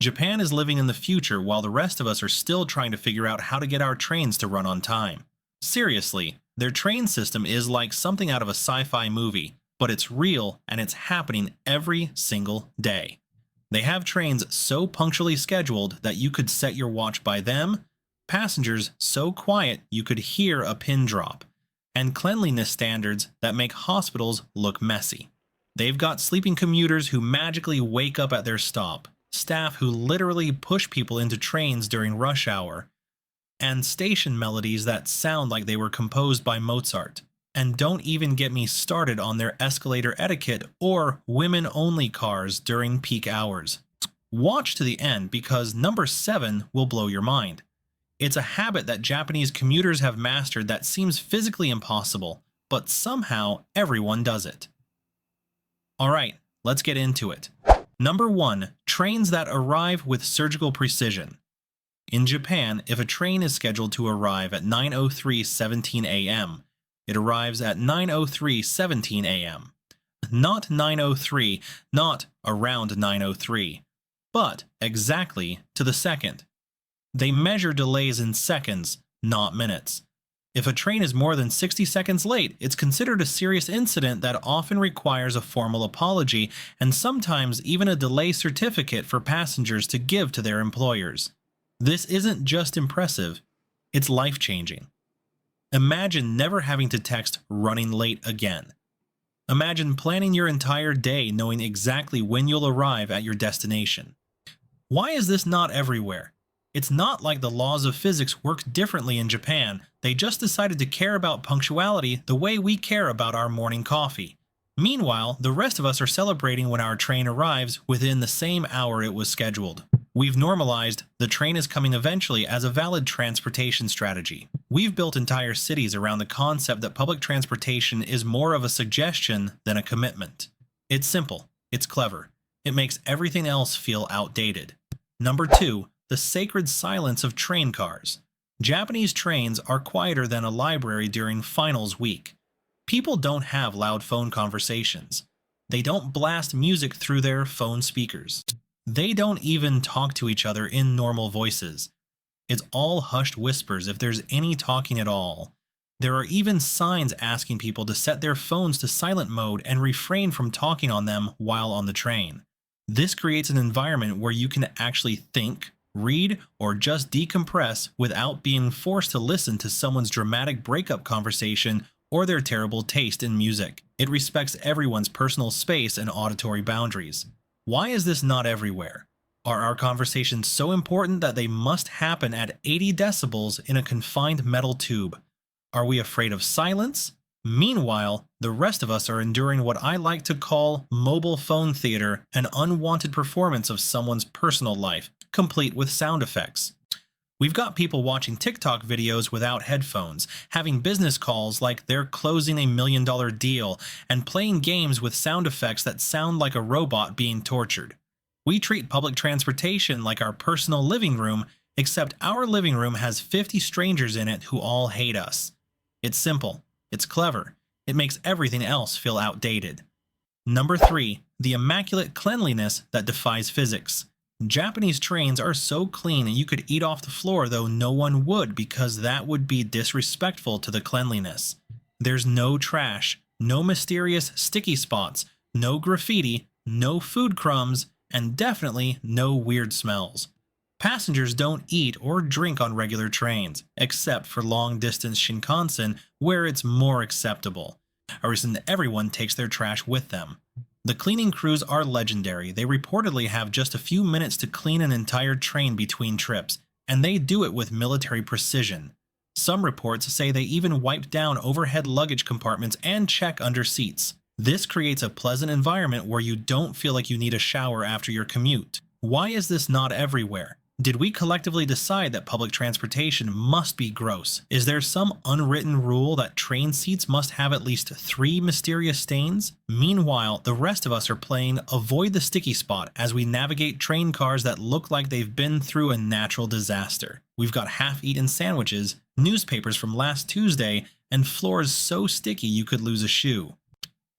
Japan is living in the future while the rest of us are still trying to figure out how to get our trains to run on time. Seriously, their train system is like something out of a sci-fi movie, but it's real and it's happening every single day. They have trains so punctually scheduled that you could set your watch by them, passengers so quiet you could hear a pin drop, and cleanliness standards that make hospitals look messy. They've got sleeping commuters who magically wake up at their stop, staff who literally push people into trains during rush hour, and station melodies that sound like they were composed by Mozart. And don't even get me started on their escalator etiquette or women-only cars during peak hours. Watch to the end because number 7 will blow your mind. It's a habit that Japanese commuters have mastered that seems physically impossible, but somehow everyone does it. Alright, let's get into it. Number 1. Trains that arrive with surgical precision. In Japan, if a train is scheduled to arrive at 9:03:17 a.m., it arrives at 9:03:17 a.m. Not 9:03, not around 9:03, but exactly to the second. They measure delays in seconds, not minutes. If a train is more than 60 seconds late, it's considered a serious incident that often requires a formal apology and sometimes even a delay certificate for passengers to give to their employers. This isn't just impressive, it's life-changing. Imagine never having to text "running late" again. Imagine planning your entire day knowing exactly when you'll arrive at your destination. Why is this not everywhere? It's not like the laws of physics work differently in Japan. They just decided to care about punctuality the way we care about our morning coffee. Meanwhile, the rest of us are celebrating when our train arrives within the same hour it was scheduled. We've normalized the train is coming eventually as a valid transportation strategy. We've built entire cities around the concept that public transportation is more of a suggestion than a commitment. It's simple, it's clever, it makes everything else feel outdated. Number 2. The sacred silence of train cars. Japanese trains are quieter than a library during finals week. People don't have loud phone conversations. They don't blast music through their phone speakers. They don't even talk to each other in normal voices. It's all hushed whispers if there's any talking at all. There are even signs asking people to set their phones to silent mode and refrain from talking on them while on the train. This creates an environment where you can actually think, read, or just decompress without being forced to listen to someone's dramatic breakup conversation or their terrible taste in music. It respects everyone's personal space and auditory boundaries. Why is this not everywhere? Are our conversations so important that they must happen at 80 decibels in a confined metal tube? Are we afraid of silence? Meanwhile, the rest of us are enduring what I like to call mobile phone theater, an unwanted performance of someone's personal life, complete with sound effects. We've got people watching TikTok videos without headphones, having business calls like they're closing $1 million deal, and playing games with sound effects that sound like a robot being tortured. We treat public transportation like our personal living room, except our living room has 50 strangers in it who all hate us. It's simple. It's clever. It makes everything else feel outdated. Number 3. The immaculate cleanliness that defies physics. Japanese trains are so clean you could eat off the floor, though no one would because that would be disrespectful to the cleanliness. There's no trash, no mysterious sticky spots, no graffiti, no food crumbs, and definitely no weird smells. Passengers don't eat or drink on regular trains, except for long-distance Shinkansen where it's more acceptable. A reason everyone takes their trash with them. The cleaning crews are legendary. They reportedly have just a few minutes to clean an entire train between trips, and they do it with military precision. Some reports say they even wipe down overhead luggage compartments and check under seats. This creates a pleasant environment where you don't feel like you need a shower after your commute. Why is this not everywhere? Did we collectively decide that public transportation must be gross? Is there some unwritten rule that train seats must have at least 3 mysterious stains? Meanwhile, the rest of us are playing avoid the sticky spot as we navigate train cars that look like they've been through a natural disaster. We've got half-eaten sandwiches, newspapers from last Tuesday, and floors so sticky you could lose a shoe.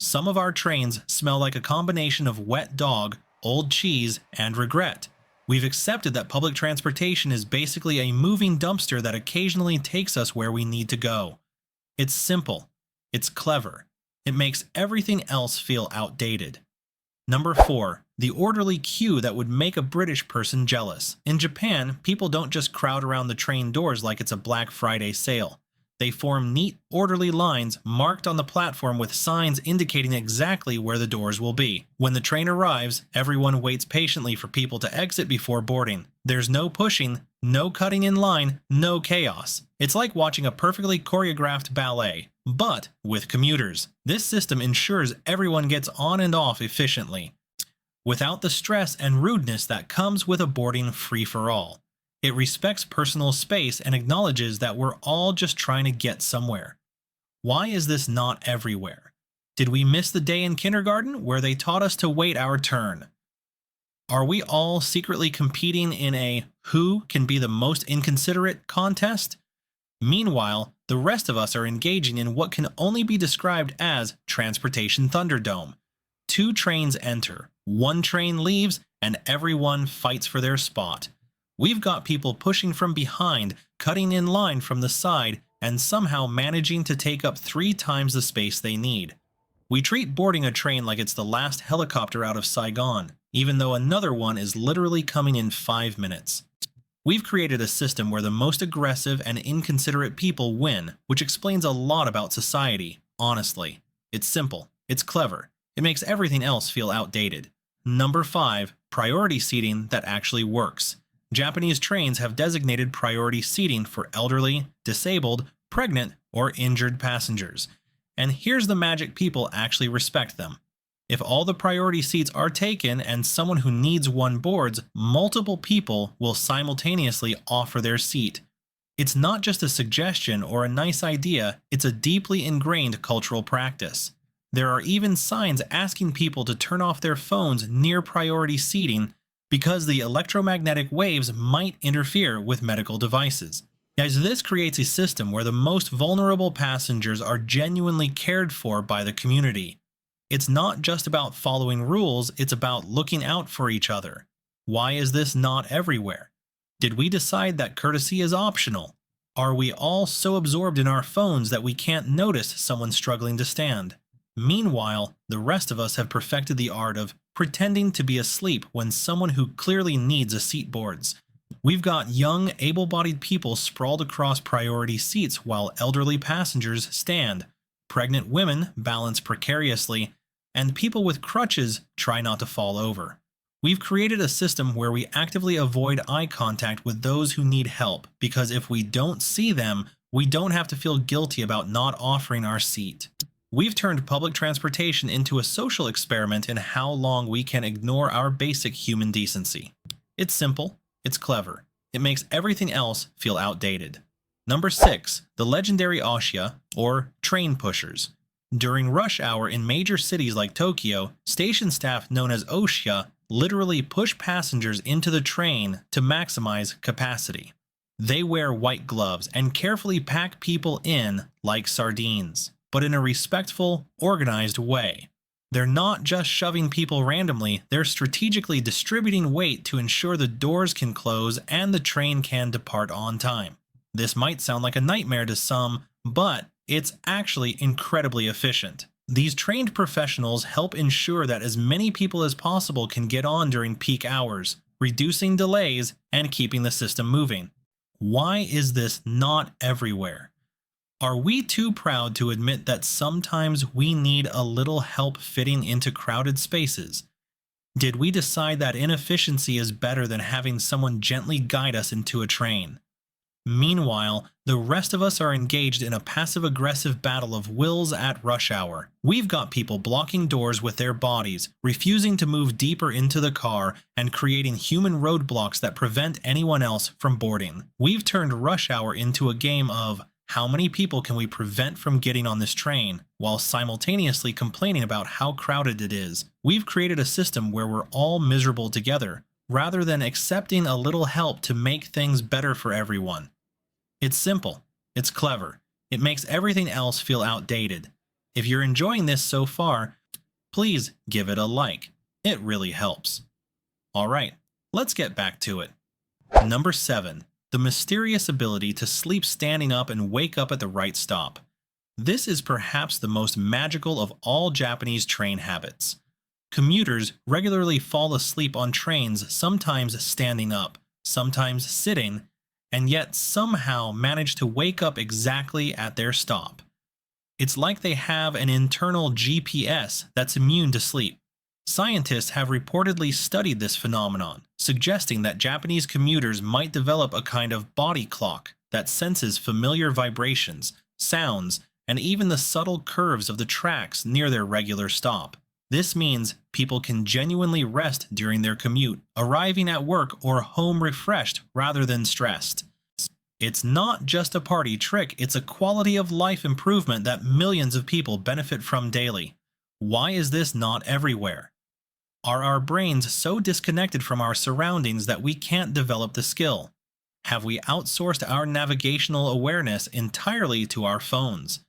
Some of our trains smell like a combination of wet dog, old cheese, and regret. We've accepted that public transportation is basically a moving dumpster that occasionally takes us where we need to go. It's simple. It's clever. It makes everything else feel outdated. Number 4. The orderly queue that would make a British person jealous. In Japan, people don't just crowd around the train doors like it's a Black Friday sale. They form neat, orderly lines marked on the platform with signs indicating exactly where the doors will be. When the train arrives, everyone waits patiently for people to exit before boarding. There's no pushing, no cutting in line, no chaos. It's like watching a perfectly choreographed ballet, but with commuters. This system ensures everyone gets on and off efficiently, without the stress and rudeness that comes with a boarding free-for-all. It respects personal space and acknowledges that we're all just trying to get somewhere. Why is this not everywhere? Did we miss the day in kindergarten where they taught us to wait our turn? Are we all secretly competing in a who can be the most inconsiderate contest? Meanwhile, the rest of us are engaging in what can only be described as Transportation Thunderdome. 2 trains enter, 1 train leaves, and everyone fights for their spot. We've got people pushing from behind, cutting in line from the side, and somehow managing to take up 3 times the space they need. We treat boarding a train like it's the last helicopter out of Saigon, even though another one is literally coming in 5 minutes. We've created a system where the most aggressive and inconsiderate people win, which explains a lot about society, honestly. It's simple, it's clever, it makes everything else feel outdated. Number 5. Priority seating that actually works. Japanese trains have designated priority seating for elderly, disabled, pregnant, or injured passengers. And here's the magic: people actually respect them. If all the priority seats are taken and someone who needs one boards, multiple people will simultaneously offer their seat. It's not just a suggestion or a nice idea, it's a deeply ingrained cultural practice. There are even signs asking people to turn off their phones near priority seating because the electromagnetic waves might interfere with medical devices. As this creates a system where the most vulnerable passengers are genuinely cared for by the community. It's not just about following rules, it's about looking out for each other. Why is this not everywhere? Did we decide that courtesy is optional? Are we all so absorbed in our phones that we can't notice someone struggling to stand? Meanwhile, the rest of us have perfected the art of pretending to be asleep when someone who clearly needs a seat boards. We've got young, able-bodied people sprawled across priority seats while elderly passengers stand. Pregnant women balance precariously, and people with crutches try not to fall over. We've created a system where we actively avoid eye contact with those who need help, because if we don't see them, we don't have to feel guilty about not offering our seat. We've turned public transportation into a social experiment in how long we can ignore our basic human decency. It's simple, it's clever, it makes everything else feel outdated. Number 6. The legendary Osha, or train pushers. During rush hour in major cities like Tokyo, station staff known as Osha literally push passengers into the train to maximize capacity. They wear white gloves and carefully pack people in like sardines, but in a respectful, organized way. They're not just shoving people randomly, they're strategically distributing weight to ensure the doors can close and the train can depart on time. This might sound like a nightmare to some, but it's actually incredibly efficient. These trained professionals help ensure that as many people as possible can get on during peak hours, reducing delays and keeping the system moving. Why is this not everywhere? Are we too proud to admit that sometimes we need a little help fitting into crowded spaces? Did we decide that inefficiency is better than having someone gently guide us into a train? Meanwhile, the rest of us are engaged in a passive-aggressive battle of wills at rush hour. We've got people blocking doors with their bodies, refusing to move deeper into the car, and creating human roadblocks that prevent anyone else from boarding. We've turned rush hour into a game of how many people can we prevent from getting on this train, while simultaneously complaining about how crowded it is. We've created a system where we're all miserable together, rather than accepting a little help to make things better for everyone. It's simple, it's clever, it makes everything else feel outdated. If you're enjoying this so far, please give it a like. It really helps. Alright, Let's get back to it. Number 7. The mysterious ability to sleep standing up and wake up at the right stop. This is perhaps the most magical of all Japanese train habits. Commuters regularly fall asleep on trains, sometimes standing up, sometimes sitting, and yet somehow manage to wake up exactly at their stop. It's like they have an internal GPS that's immune to sleep. Scientists have reportedly studied this phenomenon, suggesting that Japanese commuters might develop a kind of body clock that senses familiar vibrations, sounds, and even the subtle curves of the tracks near their regular stop. This means people can genuinely rest during their commute, arriving at work or home refreshed rather than stressed. It's not just a party trick, it's a quality of life improvement that millions of people benefit from daily. Why is this not everywhere? Are our brains so disconnected from our surroundings that we can't develop the skill? Have we outsourced our navigational awareness entirely to our phones?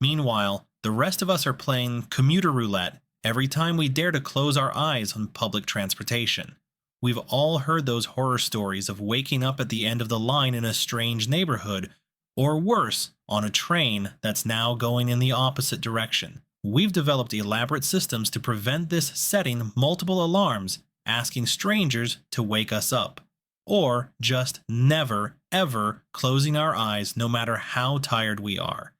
Meanwhile, the rest of us are playing commuter roulette every time we dare to close our eyes on public transportation. We've all heard those horror stories of waking up at the end of the line in a strange neighborhood, or worse, on a train that's now going in the opposite direction. We've developed elaborate systems to prevent this, setting multiple alarms, asking strangers to wake us up, or just never, ever closing our eyes no matter how tired we are.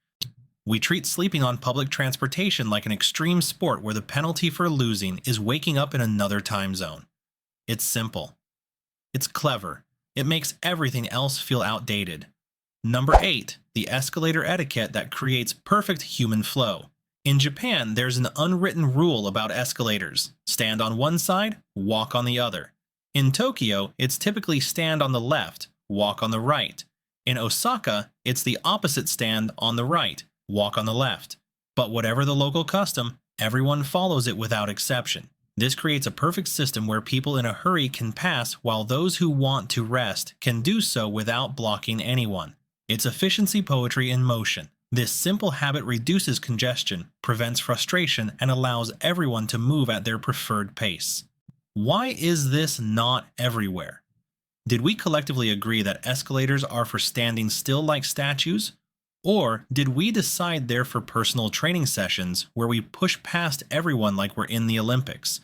We treat sleeping on public transportation like an extreme sport where the penalty for losing is waking up in another time zone. It's simple. It's clever. It makes everything else feel outdated. Number 8. The escalator etiquette that creates perfect human flow. In Japan, there's an unwritten rule about escalators. Stand on one side, walk on the other. In Tokyo, it's typically stand on the left, walk on the right. In Osaka, it's the opposite, stand on the right, walk on the left. But whatever the local custom, everyone follows it without exception. This creates a perfect system where people in a hurry can pass while those who want to rest can do so without blocking anyone. It's efficiency poetry in motion. This simple habit reduces congestion, prevents frustration, and allows everyone to move at their preferred pace. Why is this not everywhere? Did we collectively agree that escalators are for standing still like statues? Or did we decide they're for personal training sessions where we push past everyone like we're in the Olympics?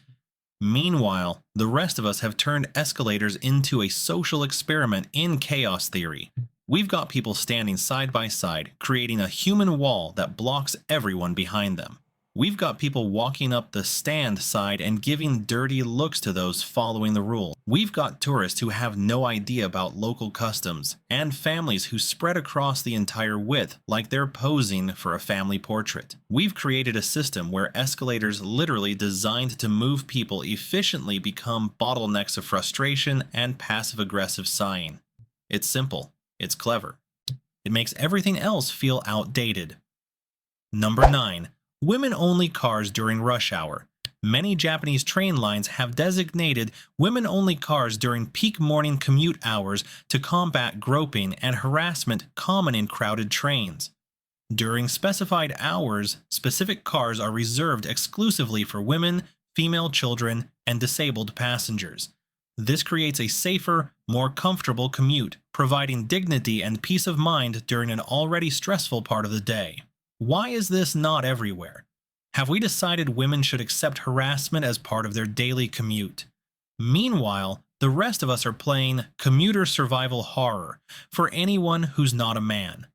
Meanwhile, the rest of us have turned escalators into a social experiment in chaos theory. We've got people standing side by side, creating a human wall that blocks everyone behind them. We've got people walking up the stand side and giving dirty looks to those following the rule. We've got tourists who have no idea about local customs, and families who spread across the entire width like they're posing for a family portrait. We've created a system where escalators literally designed to move people efficiently become bottlenecks of frustration and passive-aggressive sighing. It's simple. It's clever. It makes everything else feel outdated. Number 9. Women-only cars during rush hour. Many Japanese train lines have designated women-only cars during peak morning commute hours to combat groping and harassment common in crowded trains. During specified hours, specific cars are reserved exclusively for women, female children, and disabled passengers. This creates a safer, more comfortable commute, providing dignity and peace of mind during an already stressful part of the day. Why is this not everywhere? Have we decided women should accept harassment as part of their daily commute? Meanwhile, the rest of us are playing commuter survival horror for anyone who's not a man.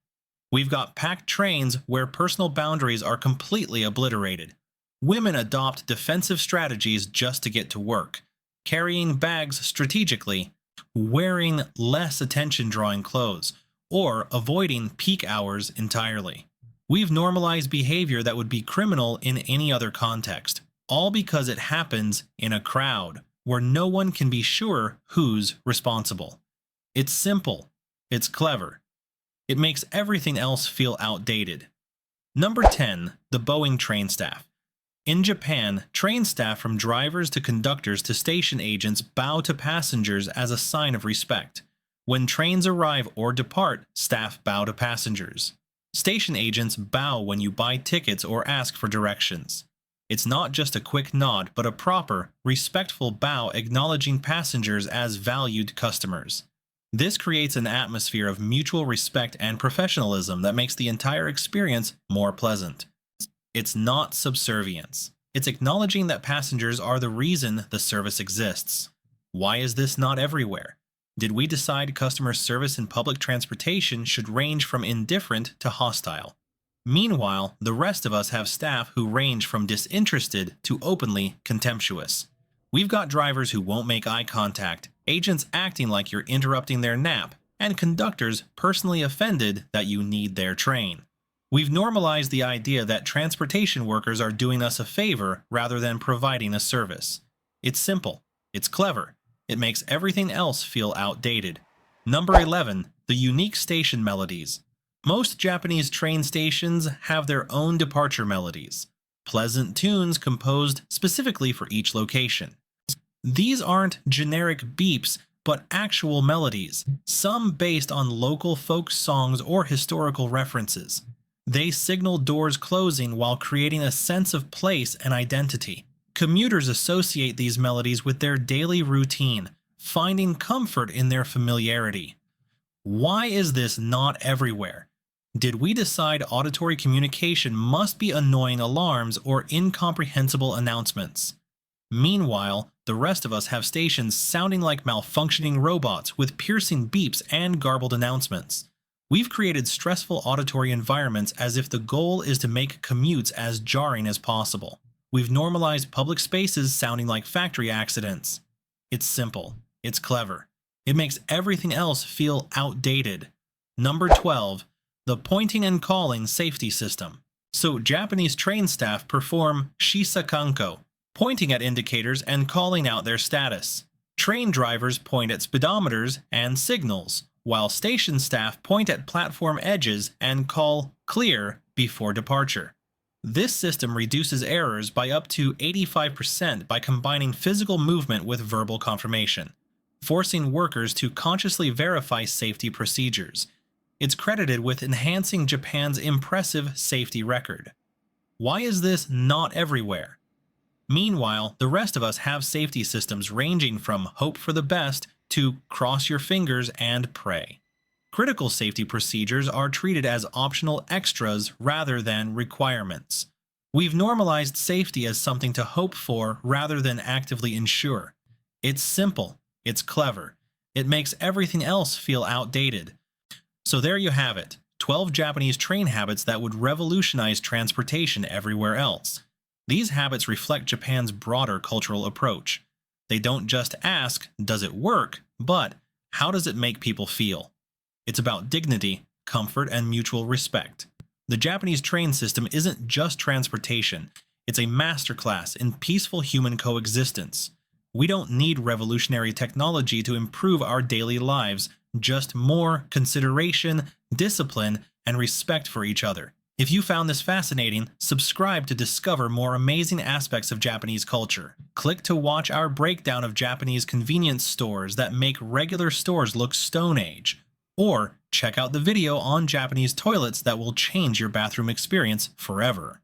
We've got packed trains where personal boundaries are completely obliterated. Women adopt defensive strategies just to get to work, carrying bags strategically, wearing less attention-drawing clothes, or avoiding peak hours entirely. We've normalized behavior that would be criminal in any other context, all because it happens in a crowd where no one can be sure who's responsible. It's simple. It's clever. It makes everything else feel outdated. Number 10. The bowing train staff. In Japan, train staff from drivers to conductors to station agents bow to passengers as a sign of respect. When trains arrive or depart, staff bow to passengers. Station agents bow when you buy tickets or ask for directions. It's not just a quick nod, but a proper, respectful bow acknowledging passengers as valued customers. This creates an atmosphere of mutual respect and professionalism that makes the entire experience more pleasant. It's not subservience. It's acknowledging that passengers are the reason the service exists. Why is this not everywhere? Did we decide customer service in public transportation should range from indifferent to hostile? Meanwhile, the rest of us have staff who range from disinterested to openly contemptuous. We've got drivers who won't make eye contact, agents acting like you're interrupting their nap, and conductors personally offended that you need their train. We've normalized the idea that transportation workers are doing us a favor rather than providing a service. It's simple. It's clever. It makes everything else feel outdated. Number 11. The unique station melodies. Most Japanese train stations have their own departure melodies, pleasant tunes composed specifically for each location. These aren't generic beeps, but actual melodies, some based on local folk songs or historical references. They signal doors closing while creating a sense of place and identity. Commuters associate these melodies with their daily routine, finding comfort in their familiarity. Why is this not everywhere? Did we decide auditory communication must be annoying alarms or incomprehensible announcements? Meanwhile, the rest of us have stations sounding like malfunctioning robots with piercing beeps and garbled announcements. We've created stressful auditory environments as if the goal is to make commutes as jarring as possible. We've normalized public spaces sounding like factory accidents. It's simple. It's clever. It makes everything else feel outdated. Number 12. The pointing and calling safety system. So Japanese train staff perform shisakanko, pointing at indicators and calling out their status. Train drivers point at speedometers and signals, while station staff point at platform edges and call clear before departure. This system reduces errors by up to 85% by combining physical movement with verbal confirmation, forcing workers to consciously verify safety procedures. It's credited with enhancing Japan's impressive safety record. Why is this not everywhere? Meanwhile, the rest of us have safety systems ranging from hope for the best to cross your fingers and pray. Critical safety procedures are treated as optional extras rather than requirements. We've normalized safety as something to hope for rather than actively ensure. It's simple. It's clever. It makes everything else feel outdated. So there you have it, 12 Japanese train habits that would revolutionize transportation everywhere else. These habits reflect Japan's broader cultural approach. They don't just ask, does it work, but how does it make people feel? It's about dignity, comfort, and mutual respect. The Japanese train system isn't just transportation, it's a masterclass in peaceful human coexistence. We don't need revolutionary technology to improve our daily lives, just more consideration, discipline, and respect for each other. If you found this fascinating, subscribe to discover more amazing aspects of Japanese culture. Click to watch our breakdown of Japanese convenience stores that make regular stores look Stone Age. Or check out the video on Japanese toilets that will change your bathroom experience forever.